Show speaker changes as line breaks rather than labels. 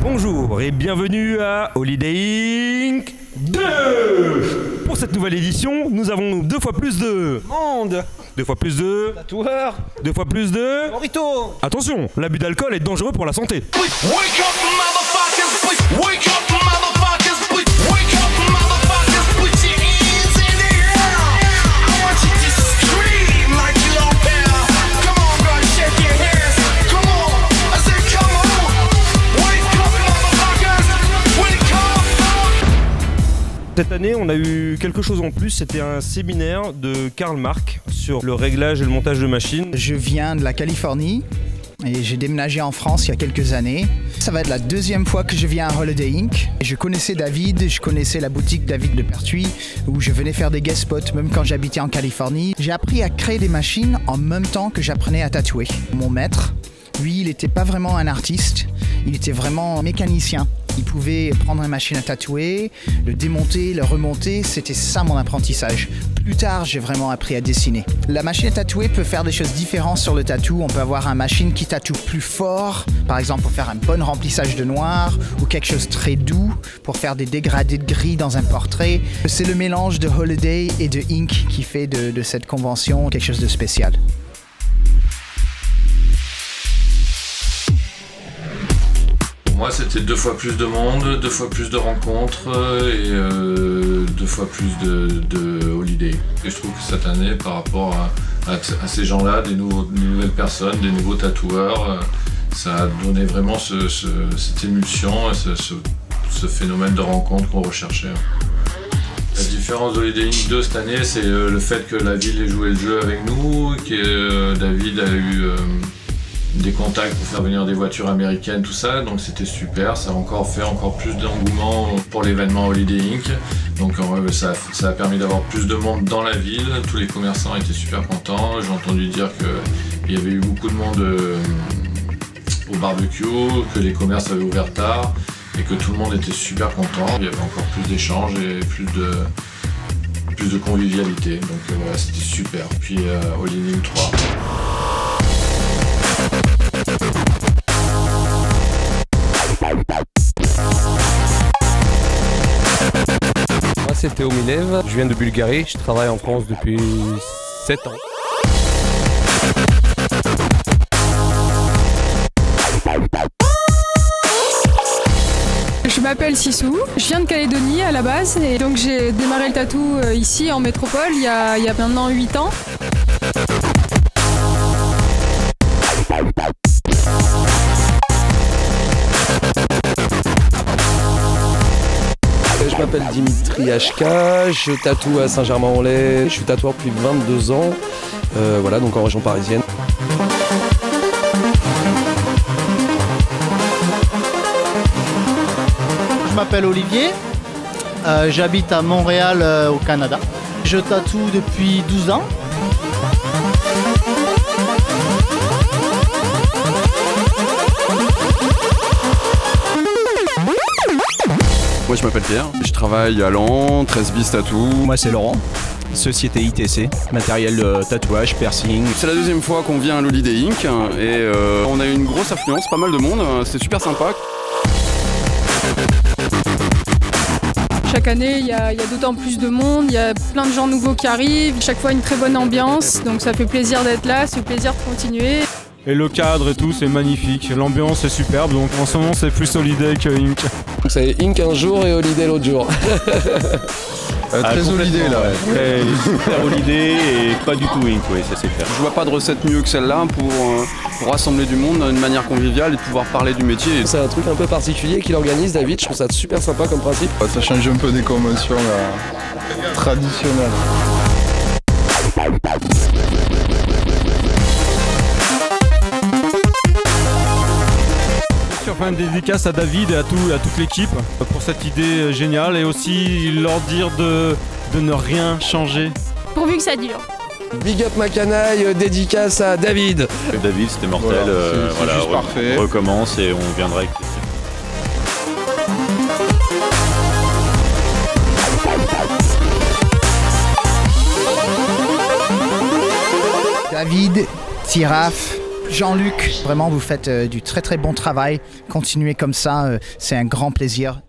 Bonjour et bienvenue à Holiday Inc. 2. Pour cette nouvelle édition, nous avons 2 fois plus de
monde,
2 fois plus de
tatoueur,
2 fois plus de
morito.
Attention, l'abus d'alcool est dangereux pour la santé. Cette année, on a eu quelque chose en plus, c'était un séminaire de Karl Marx sur le réglage et le montage de machines.
Je viens de la Californie et j'ai déménagé en France il y a quelques années. Ça va être la 2e fois que je viens à Holiday Inc. Je connaissais David, je connaissais la boutique David de Pertuis où je venais faire des guest spots même quand j'habitais en Californie. J'ai appris à créer des machines en même temps que j'apprenais à tatouer. Mon maître, lui, il n'était pas vraiment un artiste, il était vraiment mécanicien. Il pouvait prendre une machine à tatouer, le démonter, le remonter, c'était ça mon apprentissage. Plus tard, j'ai vraiment appris à dessiner. La machine à tatouer peut faire des choses différentes sur le tatou. On peut avoir une machine qui tatoue plus fort, par exemple pour faire un bon remplissage de noir, ou quelque chose très doux pour faire des dégradés de gris dans un portrait. C'est le mélange de Holiday et de Inc qui fait de cette convention quelque chose de spécial.
Moi, c'était 2 fois plus de monde, 2 fois plus de rencontres et 2 fois plus de holiday. Et je trouve que cette année, par rapport à ces gens-là, des nouvelles personnes, des nouveaux tatoueurs, ça a donné vraiment cette émulsion, ce phénomène de rencontre qu'on recherchait. La différence d'Holiday Inc. 2 cette année, c'est le fait que la ville ait joué le jeu avec nous, que David a eu des contacts pour faire venir des voitures américaines, tout ça, donc c'était super, ça a encore fait encore plus d'engouement pour l'événement Holiday Inc. Donc ça a permis d'avoir plus de monde dans la ville, tous les commerçants étaient super contents, j'ai entendu dire qu'il y avait eu beaucoup de monde au barbecue, que les commerces avaient ouvert tard et que tout le monde était super content, il y avait encore plus d'échanges et plus de convivialité, donc voilà, c'était super. Puis Holiday Inc. 3.
Moi c'est Théo Milev, je viens de Bulgarie, je travaille en France depuis 7 ans.
Je m'appelle Sissou, je viens de Calédonie à la base et donc j'ai démarré le tatou ici en métropole il y a maintenant 8 ans.
Je m'appelle Dimitri HK, je tatoue à Saint-Germain-en-Laye, je suis tatoueur depuis 22 ans, voilà, donc en région parisienne.
Je m'appelle Olivier, j'habite à Montréal au Canada. Je tatoue depuis 12 ans.
Moi je m'appelle Pierre, je travaille à Lan, 13 bis tatou.
Moi c'est Laurent, société ITC, matériel de tatouage, piercing.
C'est la 2e fois qu'on vient à l'Holiday Inc. Et on a eu une grosse affluence, pas mal de monde, c'est super sympa.
Chaque année, il y a d'autant plus de monde, il y a plein de gens nouveaux qui arrivent, chaque fois une très bonne ambiance, donc ça fait plaisir d'être là, ça fait plaisir de continuer.
Et le cadre et tout, c'est magnifique, l'ambiance est superbe, donc en ce moment c'est plus Holiday que Inc.
C'est Inc un jour et Holiday l'autre jour.
Très Holiday là.
Ouais, super Holiday et pas du tout Inc, oui, ça c'est clair.
Je vois pas de recette mieux que celle-là pour rassembler du monde d'une manière conviviale et de pouvoir parler du métier.
C'est un truc un peu particulier qu'il organise David, je trouve ça super sympa comme principe.
Ça change un peu des conventions traditionnelles.
Je vais faire une dédicace à David et à toute l'équipe pour cette idée géniale et aussi leur dire de ne rien changer.
Pourvu que ça dure.
Big up ma canaille, dédicace à David.
David, c'était mortel.
Voilà, c'est juste parfait.
On recommence et on viendra avec plaisir.
David, Tiraf, Jean-Luc, vraiment vous faites du très très bon travail. Continuez comme ça, c'est un grand plaisir